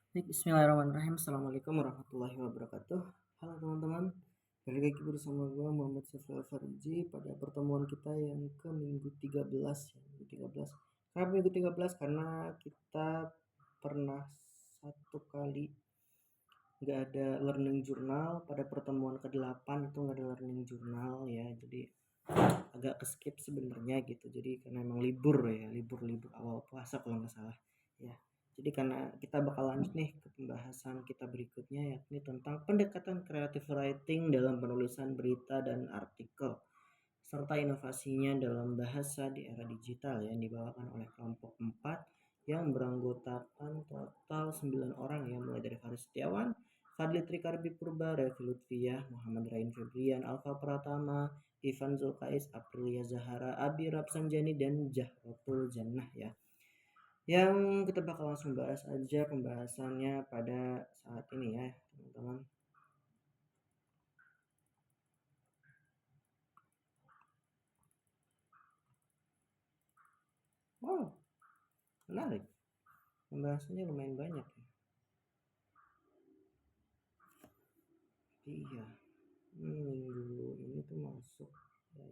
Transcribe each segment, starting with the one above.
Baik, bismillahirrahmanirrahim. Assalamualaikum warahmatullahi wabarakatuh. Halo teman-teman, balik lagi bersama gue Muhammad Syafril Fariji pada pertemuan kita yang ke minggu 13 ya, minggu 13. Kenapa minggu 13? Karena kita pernah satu kali nggak ada learning journal. Pada pertemuan ke-8 itu nggak ada learning journal ya, jadi agak keskip sebenarnya gitu. Jadi karena emang libur ya, libur awal puasa kalau nggak salah ya. Jadi karena kita bakal lanjut nih ke pembahasan kita berikutnya, yakni tentang pendekatan creative writing dalam penulisan berita dan artikel serta inovasinya dalam bahasa di era digital yang dibawakan oleh kelompok 4 yang beranggotakan total 9 orang yang mulai dari Faris Setiawan, Fadli Trikarbi Purba, Revi Lutfiyah, Muhammad Rain Febrian, Alfa Pratama, Ivan Zulkais, Aprilia Zahara, Abi Rapsanjani, dan Jahrotul Jannah ya. Yang kita bakal langsung bahas aja pembahasannya pada saat ini ya teman-teman. Wow, menarik. Pembahasannya lumayan banyak ya. Iya, minggu ini tuh masuk. Ya.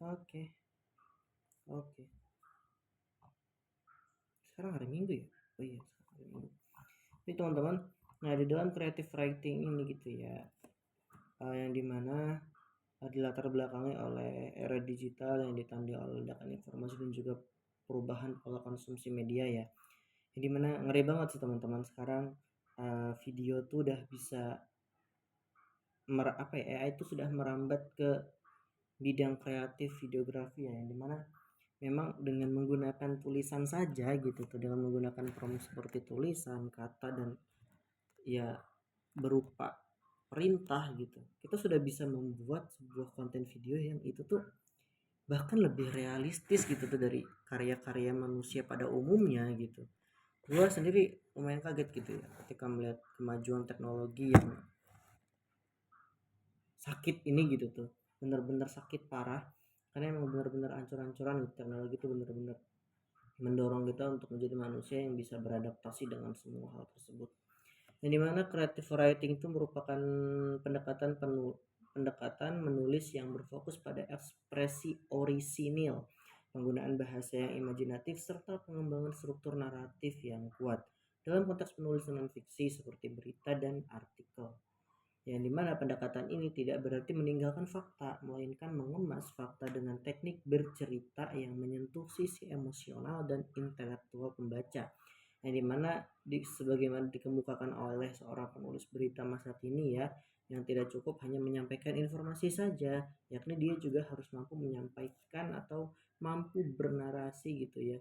Oke, oke. Sekarang hari Minggu ya? Oh iya, sekarang hari Minggu. Jadi teman-teman, nah di dalam creative writing ini gitu ya, yang dimana dilatar belakangi oleh era digital yang ditandai oleh ledakan informasi dan juga perubahan pola konsumsi media ya. Yang dimana ngeri banget sih teman-teman sekarang video tuh udah bisa AI itu sudah merambat ke bidang kreatif videografi ya, yang dimana memang dengan menggunakan tulisan saja gitu tuh, dengan menggunakan prompt seperti tulisan, kata, dan ya berupa perintah gitu, kita sudah bisa membuat sebuah konten video yang itu tuh bahkan lebih realistis gitu tuh dari karya-karya manusia pada umumnya gitu. Gua sendiri lumayan kaget gitu ya ketika melihat kemajuan teknologi yang sakit ini gitu tuh, bener-bener sakit parah, karena emang bener-bener ancur-ancuran gitu. Teknologi itu bener-bener mendorong kita untuk menjadi manusia yang bisa beradaptasi dengan semua hal tersebut. Yang dimana creative writing itu merupakan pendekatan menulis yang berfokus pada ekspresi orisinil, penggunaan bahasa yang imajinatif, serta pengembangan struktur naratif yang kuat dalam konteks penulisan non-fiksi seperti berita dan artikel. Yang dimana pendekatan ini tidak berarti meninggalkan fakta, melainkan mengemas fakta dengan teknik bercerita yang menyentuh sisi emosional dan intelektual pembaca. Yang dimana sebagaimana dikemukakan oleh seorang penulis berita masa kini ya, yang tidak cukup hanya menyampaikan informasi saja, yakni dia juga harus mampu menyampaikan atau mampu bernarasi gitu ya,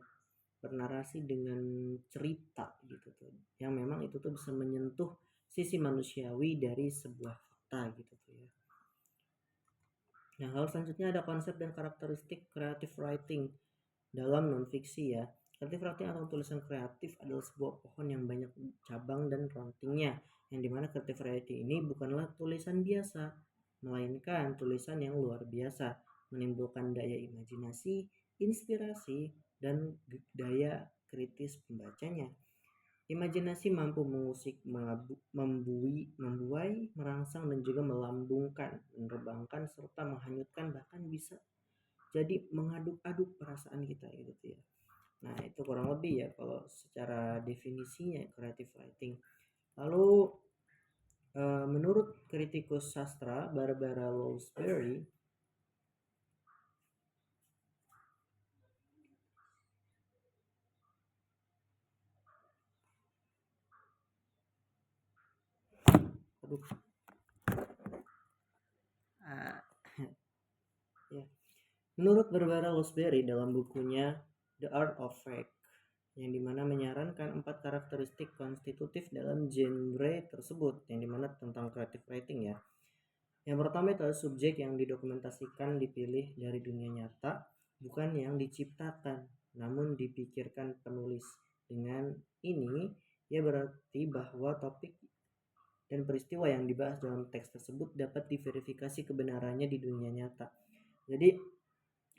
bernarasi dengan cerita gitu tuh, yang memang itu tuh bisa menyentuh sisi manusiawi dari sebuah fakta gitu tuh ya. Nah, hal selanjutnya ada konsep dan karakteristik creative writing dalam non-fiksi ya. Creative writing atau tulisan kreatif adalah sebuah pohon yang banyak cabang dan rantingnya, yang dimana creative writing ini bukanlah tulisan biasa, melainkan tulisan yang luar biasa, menimbulkan daya imajinasi, inspirasi, dan daya kritis pembacanya. Imajinasi mampu mengusik, membuai, merangsang, dan juga melambungkan, menerbangkan, serta menghanyutkan, bahkan bisa jadi mengaduk-aduk perasaan kita gitu ya. Nah, itu kurang lebih ya kalau secara definisinya creative writing. Lalu menurut kritikus sastra Barbara Lowsbury, aduh, ah, ya. Menurut Barbara Lowsbury dalam bukunya The Art of Fake, yang dimana menyarankan 4 karakteristik konstitutif dalam genre tersebut, yang dimana tentang creative writing ya. Yang pertama itu adalah subjek yang didokumentasikan dipilih dari dunia nyata, bukan yang diciptakan, namun dipikirkan penulis. Dengan ini, ya berarti bahwa topik dan peristiwa yang dibahas dalam teks tersebut dapat diverifikasi kebenarannya di dunia nyata. Jadi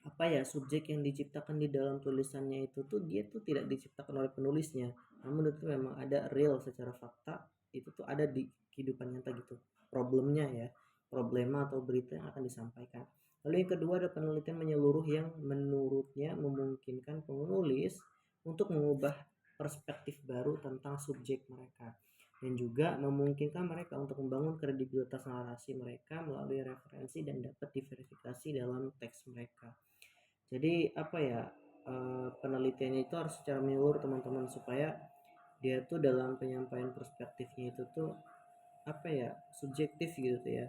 apa subjek yang diciptakan di dalam tulisannya itu tuh dia tuh tidak diciptakan oleh penulisnya, namun itu memang ada real secara fakta, itu tuh ada di kehidupan nyata gitu problemnya ya, problema atau berita yang akan disampaikan. Lalu yang kedua ada penelitian menyeluruh yang menurutnya memungkinkan penulis untuk mengubah perspektif baru tentang subjek mereka dan juga memungkinkan mereka untuk membangun kredibilitas narasi mereka melalui referensi dan dapat diverifikasi dalam teks mereka. Jadi penelitiannya itu harus secara menyeluruh teman-teman, supaya dia tuh dalam penyampaian perspektifnya itu tuh subjektif gitu tuh ya.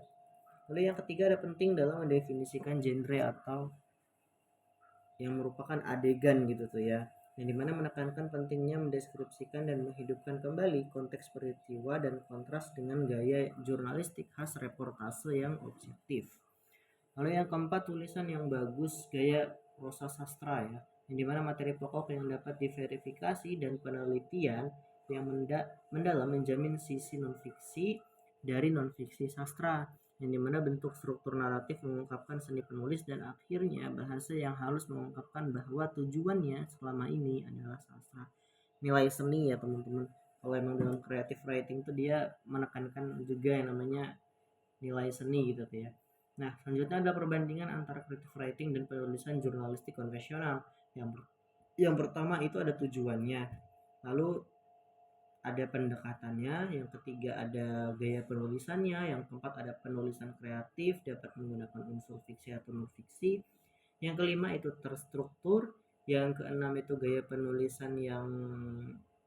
Lalu yang ketiga ada penting dalam mendefinisikan genre atau yang merupakan adegan gitu tuh ya, yang dimana menekankan pentingnya mendeskripsikan dan menghidupkan kembali konteks peristiwa dan kontras dengan gaya jurnalistik khas reportase yang objektif. Lalu yang keempat, tulisan yang bagus gaya prosa sastra ya, yang dimana materi pokok yang dapat diverifikasi dan penelitian yang mendalam menjamin sisi non-fiksi dari non-fiksi sastra, yang dimana bentuk struktur naratif mengungkapkan seni penulis dan akhirnya bahasa yang halus mengungkapkan bahwa tujuannya selama ini adalah sastra. Nilai seni ya teman-teman, kalau emang dalam creative writing itu dia menekankan juga yang namanya nilai seni gitu ya. Nah, selanjutnya ada perbandingan antara creative writing dan penulisan jurnalistik konvensional. Yang pertama itu ada tujuannya, lalu ada pendekatannya, yang ketiga ada gaya penulisannya, yang keempat ada penulisan kreatif dapat menggunakan unsur fiksi atau non fiksi, yang kelima itu terstruktur, yang keenam itu gaya penulisan yang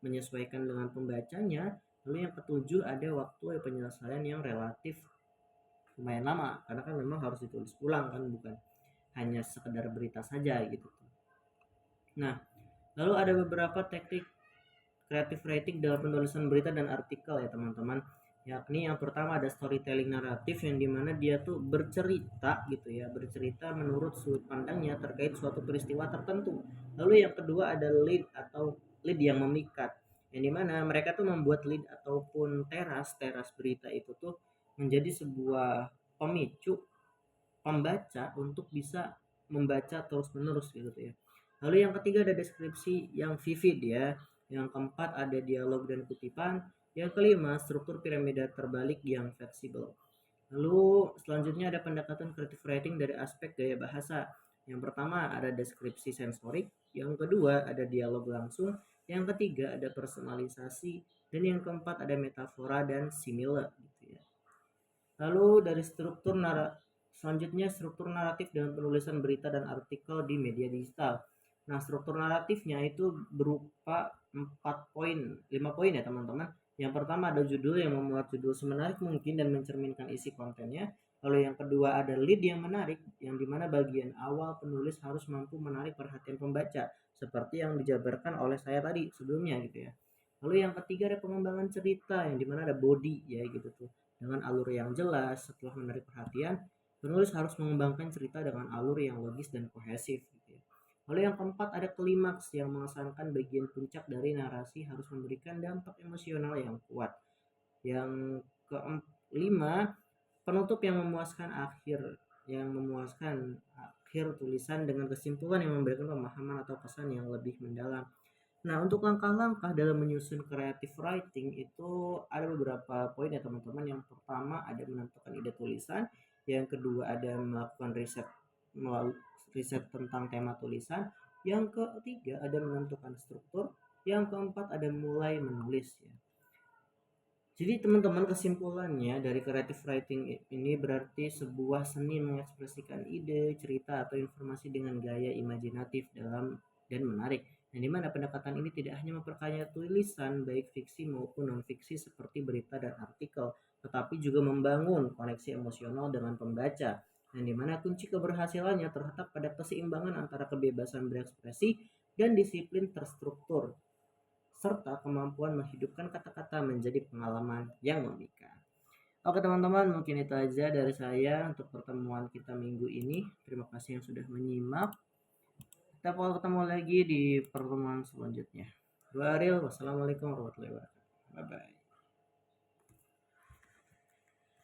menyesuaikan dengan pembacanya, lalu yang ketujuh ada waktu penyelesaian yang relatif lumayan lama, karena kan memang harus ditulis ulang kan, bukan hanya sekedar berita saja gitu. Nah, lalu ada beberapa teknik creative writing dalam penulisan berita dan artikel ya teman-teman, yakni yang pertama ada storytelling naratif, yang dimana dia tuh bercerita gitu ya, bercerita menurut sudut pandangnya terkait suatu peristiwa tertentu. Lalu yang kedua ada lead atau lead yang memikat, yang dimana mereka tuh membuat lead ataupun teras berita itu tuh menjadi sebuah pemicu pembaca untuk bisa membaca terus menerus gitu ya. Lalu yang ketiga ada deskripsi yang vivid ya, yang keempat ada dialog dan kutipan, yang kelima struktur piramida terbalik yang fleksibel. Lalu selanjutnya ada pendekatan creative writing dari aspek gaya bahasa. Yang pertama ada deskripsi sensorik, yang kedua ada dialog langsung, yang ketiga ada personalisasi, dan yang keempat ada metafora dan simile gitu ya. Lalu dari selanjutnya struktur naratif dalam penulisan berita dan artikel di media digital. Nah, struktur naratifnya itu berupa 5 poin ya teman-teman. Yang pertama ada judul, yang memuat judul semenarik mungkin dan mencerminkan isi kontennya. Lalu yang kedua ada lead yang menarik, yang dimana bagian awal penulis harus mampu menarik perhatian pembaca, seperti yang dijabarkan oleh saya tadi sebelumnya gitu ya. Lalu yang ketiga ada pengembangan cerita, yang dimana ada body ya gitu tuh, dengan alur yang jelas. Setelah menarik perhatian, penulis harus mengembangkan cerita dengan alur yang logis dan kohesif gitu ya. Lalu yang keempat ada klimaks, yang mengesankan bagian puncak dari narasi harus memberikan dampak emosional yang kuat. Yang kelima, penutup yang memuaskan akhir tulisan dengan kesimpulan yang memberikan pemahaman atau pesan yang lebih mendalam. Nah, untuk langkah-langkah dalam menyusun creative writing itu ada beberapa poin ya teman-teman. Yang pertama ada menentukan ide tulisan, yang kedua ada melakukan riset tentang tema tulisan, yang ketiga ada menentukan struktur, yang keempat ada mulai menulis ya. Jadi teman-teman, kesimpulannya dari creative writing ini berarti sebuah seni mengekspresikan ide, cerita atau informasi dengan gaya imajinatif dalam dan menarik. Yang dimana pendekatan ini tidak hanya memperkaya tulisan baik fiksi maupun non-fiksi seperti berita dan artikel, tetapi juga membangun koneksi emosional dengan pembaca. Yang dimana kunci keberhasilannya terletak pada keseimbangan antara kebebasan berekspresi dan disiplin terstruktur, serta kemampuan menghidupkan kata-kata menjadi pengalaman yang memikat. Oke teman-teman, mungkin itu aja dari saya untuk pertemuan kita minggu ini. Terima kasih yang sudah menyimak. Kita bakal ketemu lagi di pertemuan selanjutnya. Gua Ariel, wassalamualaikum warahmatullahi wabarakatuh. Bye bye.